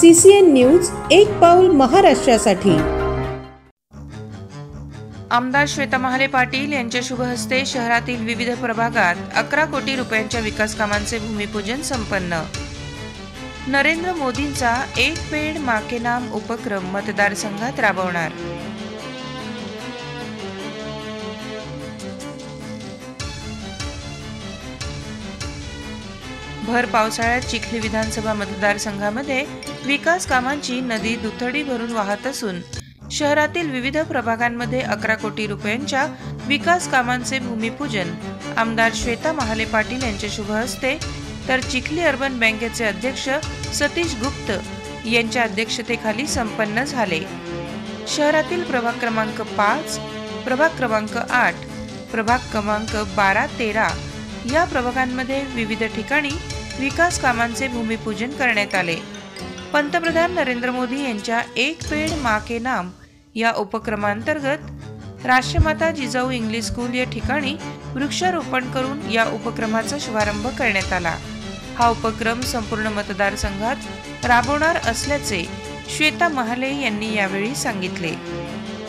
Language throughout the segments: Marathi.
CCN न्यूज एक पाऊल महाराष्ट्रासाठी। आमदार श्वेता महाले पाटील यांच्या शुभ हस्ते शहरातील विविध प्रभागात 11 कोटी रुपयांच्या विकास कामांचे भूमिपूजन संपन्न। नरेंद्र मोदींचा एक पेड़ मां के नाम उपक्रम मतदारसंघात राबवणार। भर पावसाळ्यात चिखली विधानसभा मतदारसंघामध्ये विकास कामांची नदी दुथडी भरून वाहत असून शहरातील विविध प्रभागांमध्ये 11 कोटी रुपयांच्या विकास कामांचे भूमिपूजन आमदार श्वेता महाले पाटील यांच्या शुभ हस्ते तर चिखली अर्बन बँकेचे अध्यक्ष सतीश गुप्त यांच्या अध्यक्षतेखाली संपन्न झाले। शहरातील प्रभाग क्रमांक 5, प्रभाग क्रमांक 8, प्रभाग क्रमांक 12-13 या प्रभागांमध्ये विविध ठिकाणी विकास कामांचे भूमिपूजन करण्यात आले। पंतप्रधान नरेंद्र मोदी यांच्या एक पेड़ मां के नाम या उपक्रमांतर्गत राष्ट्रमाता जिजाऊ इंग्लिश स्कूल या ठिकाणी वृक्षारोपण करून या उपक्रमाचा शुभारंभ करण्यात आला। हा उपक्रम संपूर्ण मतदारसंघात राबवणार असल्याचे श्वेता महाले यांनी यावेळी सांगितले।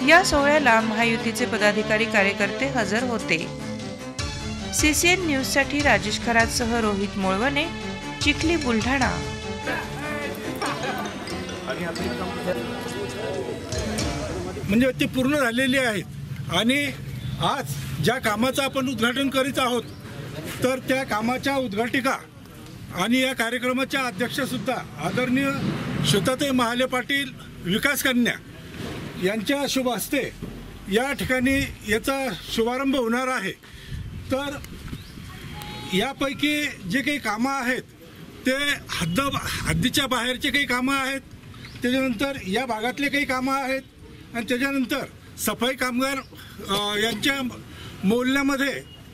या सोहळ्याला महायुतीचे पदाधिकारी कार्यकर्ते हजर होते। CCN न्यूज साठी राजेश खरातसह रोहित मोळवणे, चिखली, बुलढाणा। म्हणजे ते पूर्ण झालेले आहेत आणि आज ज्या कामाचं आपण उद्घाटन करीत आहोत तर त्या कामाच्या उद्घाटिका आणि या कार्यक्रमाच्या अध्यक्ष सुद्धा आदरणीय श्वेताताई महाले पाटील विकास कन्या यांच्या शुभ हस्ते या ठिकाणी याचा शुभारंभ होणार आहे। तर यापैकी जे काही कामं आहेत ते हद्दीच्या बाहेरचे काही कामं आहेत, त्याच्यानंतर या भागातले काही कामं आहेत आणि त्याच्यानंतर सफाई कामगार यांच्या मोहल्ल्यामध्ये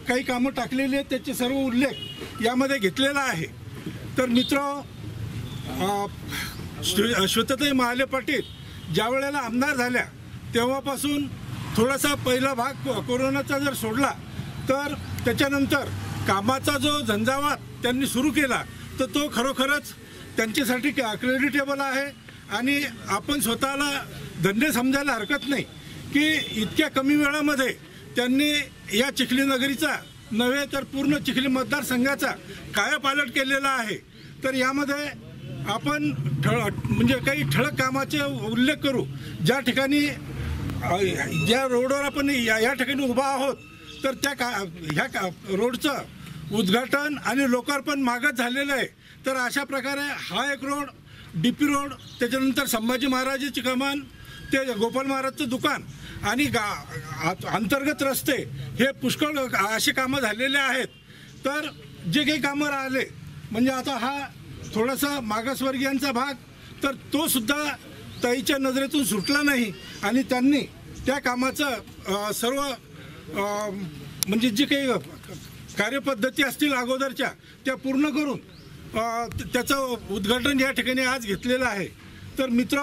काही कामं टाकलेली आहेत, त्याचे सर्व उल्लेख यामध्ये घेतलेला आहे। तर मित्र, श्वेताताई महाले पाटील ज्या वेळेला आमदार झाल्या तेव्हापासून थोडासा पहिला भाग कोरोनाचा जर सोडला तर त्याच्यानंतर कामाचा जो झंझावात त्यांनी सुरू केला तर तो खरोखरच त्यांच्यासाठी क्रेडिटेबल आहे आणि आपण स्वतःला धन्य समजायला हरकत नाही की इतक्या कमी वेळामध्ये त्यांनी या चिखली नगरीचा नव्हे तर पूर्ण चिखली मतदारसंघाचा कायापालट केलेला आहे। तर यामध्ये आपण म्हणजे काही ठळक कामाचे उल्लेख करू। ज्या ठिकाणी ज्या रोडवर आपण या ठिकाणी उभा आहोत तर ह्या रोडचं उद्घाटन आणि लोकार्पण मागच झालेलं आहे। तर अशा प्रकारे हा एक रोड, DP रोड, त्याच्यानंतर संभाजी महाराजांची कमान, ते गोपाल महाराजचं दुकान आणि अंतर्गत रस्ते हे पुष्कळ अशी कामं झालेले आहेत। तर जे काही कामं राहिले म्हणजे आता हा थोडासा मागासवर्गीयांचा भाग तर तो सुद्धा ताईच्या नजरेतून सुटला नाही आणि त्यांनी त्या कामाचं सर्व म्हणजे जे काही कार्यपद्धती असतील अगोदरच्या त्या पूर्ण करून त्याचं उद्घाटन या ठिकाणी आज घेतलेलं आहे। तर मित्र,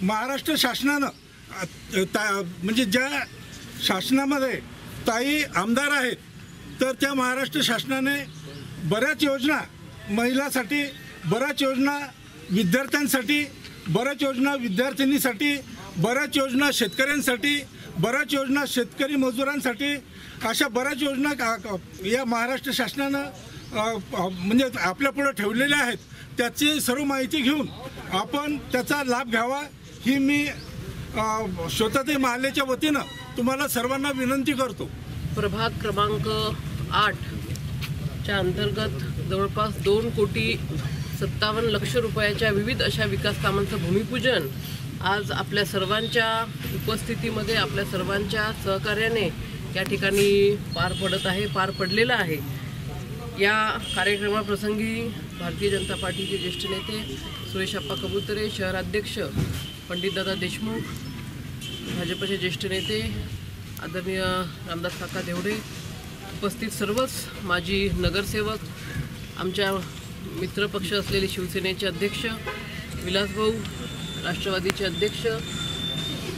महाराष्ट्र शासनानं म्हणजे ज्या शासनामध्ये ताई आमदार आहेत तर त्या महाराष्ट्र शासनाने बऱ्याच योजना महिलांसाठी, बऱ्याच योजना विद्यार्थ्यांसाठी, बऱ्याच योजना विद्यार्थिनीसाठी, बऱ्याच योजना शेतकऱ्यांसाठी, बऱ्याच योजना शेतकरी मजुरांसाठी, अशा बऱ्याच योजना या महाराष्ट्र शासनानं म्हणजे आपल्यापुढे ठेवलेल्या आहेत। त्याची सर्व माहिती घेऊन आपण त्याचा लाभ घ्यावा ही मी श्वेताताई महालेच्या वतीनं तुम्हाला सर्वांना विनंती करतो। प्रभाग क्रमांक 8 च्या अंतर्गत जवळपास 2,57,00,000 रुपयाच्या विविध अशा विकास कामांचं भूमिपूजन आज आपल्या सर्वांच्या उपस्थितीमध्ये, आपल्या सर्वांच्या सहकार्याने या ठिकाणी पार पडलेला आहे। या कार्यक्रमाप्रसंगी भारतीय जनता पार्टीचे ज्येष्ठ नेते सुरेश अप्पा कबुतरे, शहराध्यक्ष पंडित दादा देशमुख, भाजपचे ज्येष्ठ नेते आदरणीय रामदास काका देवडे, उपस्थित सर्वच माजी नगरसेवक, आमच्या मित्रपक्ष असलेले शिवसेनेचे अध्यक्ष विलासभाऊ, राष्ट्रवादीचे अध्यक्ष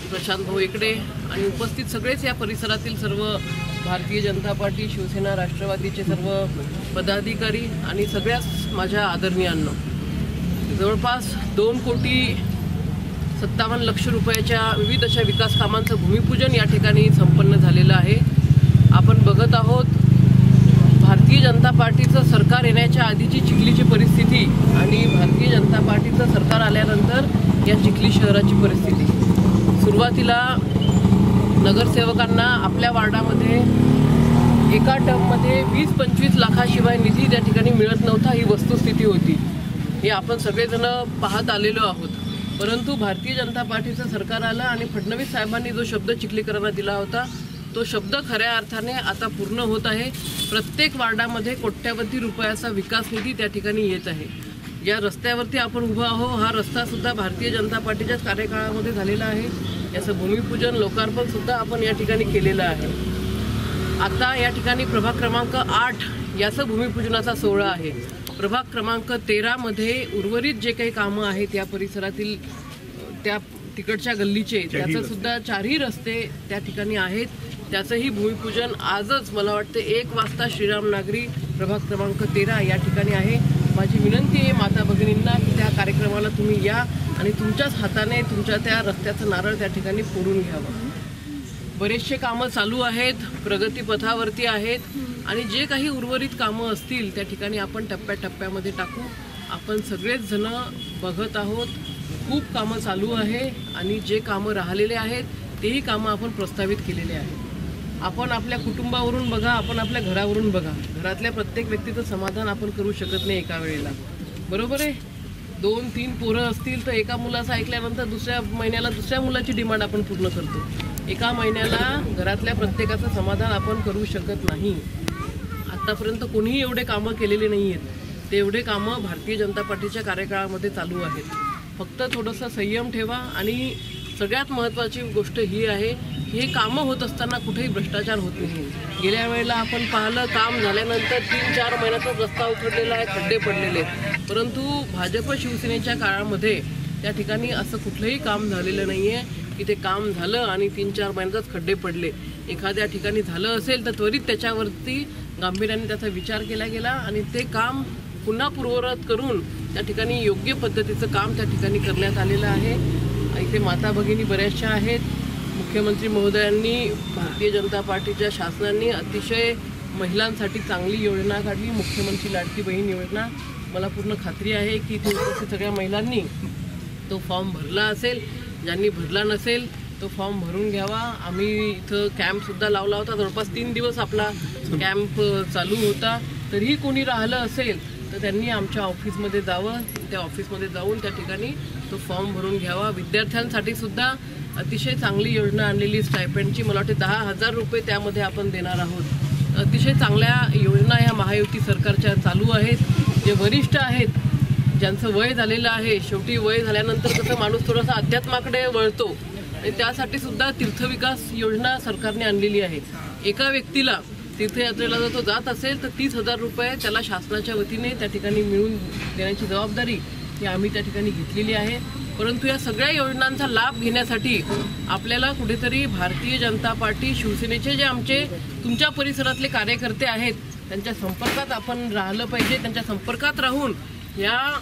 प्रशांत भाऊ इकडे आणि उपस्थित सगळेच या परिसरातील सर्व भारतीय जनता पार्टी, शिवसेना, राष्ट्रवादीचे सर्व पदाधिकारी आणि सगळ्याच माझ्या आदरणीयांनो, जवळपास 2,57,00,000 रुपयाच्या विविध अशा विकास कामांचं भूमिपूजन या ठिकाणी संपन्न झालेलं आहे. आपण बघत आहोत भारतीय जनता पार्टीचं सरकार येण्याच्या आधीची चिखलीची परिस्थिती आणि भारतीय जनता पार्टीचं सरकार आल्यानंतर या चिखली शहराची परिस्थिती. सुरुवातीला नगरसेवकांना आपल्या वार्डामध्ये एका टर्ममध्ये 20-25 लाखाशिवाय निधी त्या ठिकाणी मिळत नव्हता, ही वस्तुस्थिती होती. हे आपण सगळेजण पाहत आलेलो आहोत. परंतु भारतीय जनता पार्टीचं सरकार आलं आणि फडणवीस साहेबांनी जो शब्द चिखलीकरांना दिला होता तो शब्द खऱ्या अर्थाने आता पूर्ण होत आहे. प्रत्येक वार्डामध्ये कोट्यावधी रुपयाचा विकास निधी त्या ठिकाणी येत आहे. या रस्त्यावरती आपण उभा आहोत, हा रस्ता सुद्धा भारतीय जनता पार्टीच्याच कार्यकाळामध्ये झालेला आहे. याचं भूमिपूजन लोकार्पण सुद्धा आपण या ठिकाणी केलेलं आहे. आता या ठिकाणी प्रभाग क्रमांक 8 याचं भूमिपूजनाचा सोहळा आहे. प्रभाग क्रमांक 13 मध्ये उर्वरित जे काही कामं आहेत या परिसरातील त्या तिकडच्या गल्लीचे त्याचं सुद्धा 4ही रस्ते त्या ठिकाणी आहेत, त्याचंही भूमिपूजन आजच मला वाटते 1 वाजता श्रीराम नागरी प्रभाग क्रमांक 13 या ठिकाणी आहे. माझी विनंती आहे माता भगिनींना की त्या कार्यक्रमाला तुम्ही या आणि तुमच्याच हाताने तुमच्या त्या रस्त्याचं नारळ त्या ठिकाणी फोडून घ्यावं. बरेचसे कामं चालू आहेत, प्रगतीपथावरती आहेत आणि जे काही उर्वरित कामं असतील त्या ठिकाणी आपण टप्प्याटप्प्यामध्ये टाकू. आपण सगळेच जण बघत आहोत, खूप कामं चालू आहे आणि जे कामं राहिलेले आहेत तेही कामं आपण प्रस्तावित केलेले आहेत. आपण आपल्या कुटुंबावरून बघा, आपण आपल्या घरावरून बघा. घरातल्या प्रत्येक व्यक्तीचं समाधान आपण करू शकत नाही एका वेळेला, बरोबर आहे. 2-3 पोरं असतील तर एका मुलाचं ऐकल्यानंतर दुसऱ्या महिन्याला दुसऱ्या मुलाची डिमांड आपण पूर्ण करतो. एका महिन्याला घरातल्या प्रत्येकाचं समाधान आपण करू शकत नाही. आत्तापर्यंत कोणीही एवढे कामं केलेले नाही आहेत, ते एवढे कामं भारतीय जनता पार्टीच्या कार्यकाळामध्ये चालू आहेत. फक्त थोडंसं संयम ठेवा आणि सगळ्यात महत्त्वाची गोष्ट ही आहे की हे कामं होत असताना कुठेही भ्रष्टाचार होत नाही. गेल्या वेळेला आपण पाहिलं, काम झाल्यानंतर 3-4 महिन्यातच रस्ता उखडलेला आहे, खड्डे पडलेले. परंतु भाजप शिवसेनेच्या काळामध्ये त्या ठिकाणी असं कुठलंही काम झालेलं नाही आहे की ते काम झालं आणि 3-4 महिन्यातच खड्डे पडले. एखाद्या ठिकाणी झालं असेल तर त्वरित त्याच्यावरती गांभीर्याने त्याचा विचार केला गेला आणि ते काम पुन्हा पूर्ववत करून त्या ठिकाणी योग्य पद्धतीचं काम त्या ठिकाणी करण्यात आलेलं आहे. इथे माता भगिनी बऱ्याचशा आहेत. मुख्यमंत्री महोदयांनी, भारतीय जनता पार्टीच्या शासनाने अतिशय महिलांसाठी चांगली योजना काढली, मुख्यमंत्री लाडकी बहीण योजना. मला पूर्ण खात्री आहे की इथे उपस्थित सगळ्या महिलांनी तो फॉर्म भरला असेल. ज्यांनी भरला नसेल तो फॉर्म भरून घ्यावा. आम्ही इथं कॅम्पसुद्धा लावला होता, जवळपास 3 दिवस आपला कॅम्प चालू होता. तरीही कोणी राहिलं असेल तर त्यांनी आमच्या ऑफिसमध्ये जावं, त्या ऑफिसमध्ये जाऊन त्या ठिकाणी तो फॉर्म भरून घ्यावा. विद्यार्थ्यांसाठी सुद्धा अतिशय चांगली योजना आणलेली स्टायपेंडची, मला वाटते 10,000 रुपये त्यामध्ये आपण देणार आहोत. अतिशय चांगल्या योजना ह्या महायुती सरकारच्या चालू आहेत. जे वरिष्ठ आहेत, ज्यांचं वय झालेलं आहे, शेवटी वय झाल्यानंतर कसं माणूस थोडासा अध्यात्माकडे वळतो आणि त्यासाठी सुद्धा तीर्थविकास योजना सरकारने आणलेली आहे. एका व्यक्तीला तीर्थयात्रेला जर तो जात असेल तर 30,000 रुपये त्याला शासनाच्या वतीने त्या ठिकाणी मिळून देण्याची जबाबदारी ही आम्ही त्या ठिकाणी घेतलेली आहे. परंतु या सगळ्या योजनांचा लाभ घेण्यासाठी आपल्याला कुठेतरी भारतीय जनता पार्टी, शिवसेनेचे जे आमचे तुमच्या परिसरातले कार्यकर्ते आहेत त्यांच्या संपर्कात आपण राहिलं पाहिजे. त्यांच्या संपर्कात राहून या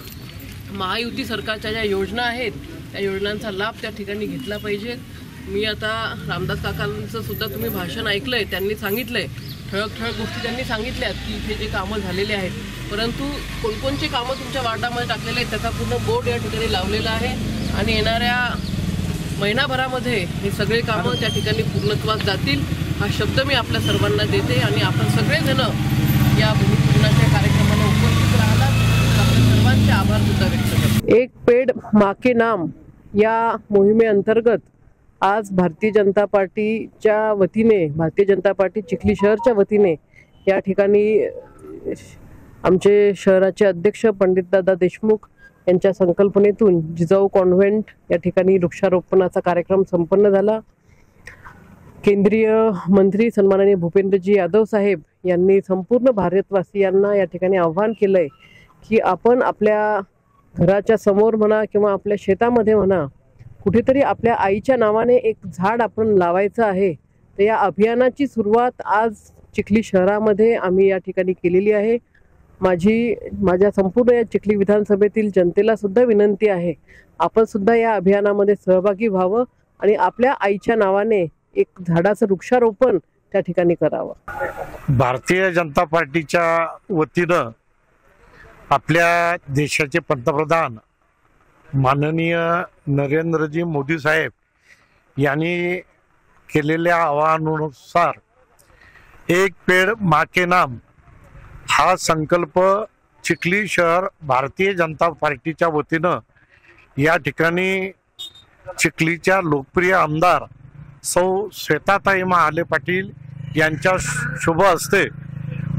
महायुती सरकारच्या ज्या योजना आहेत त्या योजनांचा लाभ त्या ठिकाणी घेतला पाहिजे. मी आता रामदास काकांचं सुद्धा तुम्ही भाषण ऐकलंय, त्यांनी सांगितलंय, ठळक गोष्टी त्यांनी सांगितल्यात की इथे जे कामं झालेले आहेत. परंतु कोणकोणचे कामं तुमच्या वार्डामध्ये टाकलेले आहेत त्याचा पूर्ण बोर्ड या ठिकाणी लावलेला आहे आणि येणाऱ्या महिनाभरामध्ये हे सगळे कामं त्या ठिकाणी पूर्णत्वास जातील हा शब्द मी आपल्या सर्वांना देते. आणि आपण सगळेजण या भूमिपूजनाच्या कार्यक्रमाला उपस्थित राहिलात, आपल्या सर्वांचे आभार सुद्धा व्यक्त करतो. एक पेड माँ के नाम या मोहिमेअंतर्गत आज भारतीय जनता पार्टीच्या वतीने, भारतीय जनता पार्टी चिखली शहरच्या वतीने या ठिकाणी आमचे शहराचे अध्यक्ष पंडितदादा देशमुख यांच्या संकल्पनेतून जिजाऊ कॉन्व्हेंट या ठिकाणी वृक्षारोपणाचा कार्यक्रम संपन्न झाला. केंद्रीय मंत्री सन्माननीय भूपेंद्रजी यादव साहेब यांनी संपूर्ण भारतवासियांना या ठिकाणी आव्हान केलंय की आपण आपल्या घराच्या समोर म्हणा किंवा आपल्या शेतामध्ये म्हणा कुठेतरी आपल्या आईच्या नावाने एक झाड आपण लावायचं आहे. तर या अभियानाची सुरुवात आज चिखली शहरामध्ये आम्ही या ठिकाणी केलेली आहे. माझ्या संपूर्ण या चिखली विधानसभेतील जनतेला सुद्धा विनंती आहे, आपण सुद्धा या अभियानामध्ये सहभागी व्हावं आणि आपल्या आईच्या नावाने एक झाडाचं वृक्षारोपण त्या ठिकाणी करावं। भारतीय जनता पार्टीच्या वतीनं आपल्या देशाचे पंतप्रधान माननीय नरेंद्रजी मोदी साहेब यांनी केलेल्या आवाहनानुसार एक पेड़ माँ के नाम हा संकल्प चिखली शहर भारतीय जनता पार्टीच्या वतीनं या ठिकाणी चिखलीच्या लोकप्रिय आमदार सौ श्वेताताई महाले पाटील यांच्या शुभ हस्ते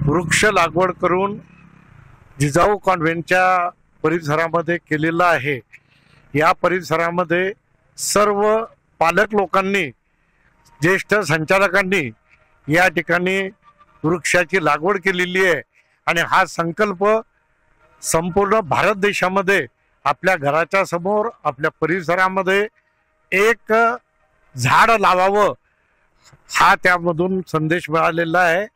वृक्ष लागवड करून जिजाऊ कॉन्व्हेंटच्या परिसरामध्ये केलेला आहे। या परिसरामध्ये सर्व पालक लोकांनी, ज्येष्ठ संचालकांनी या ठिकाणी वृक्षाची लागवड केलेली आहे आणि हा संकल्प संपूर्ण भारत देशामध्ये आपल्या घराच्या समोर, आपल्या परिसरामध्ये एक झाड लावावं हा त्यामधून संदेश मिळालेला आहे।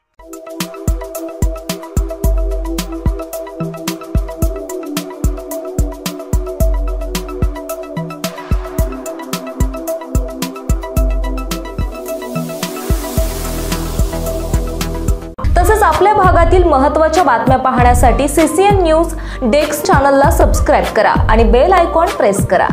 तसेच आपल्या भागातील महत्त्वाच्या बातम्या पाहण्यासाठी CCN न्यूज डेस्क चॅनलला सबस्क्राइब करा आणि बेल आयकॉन प्रेस करा।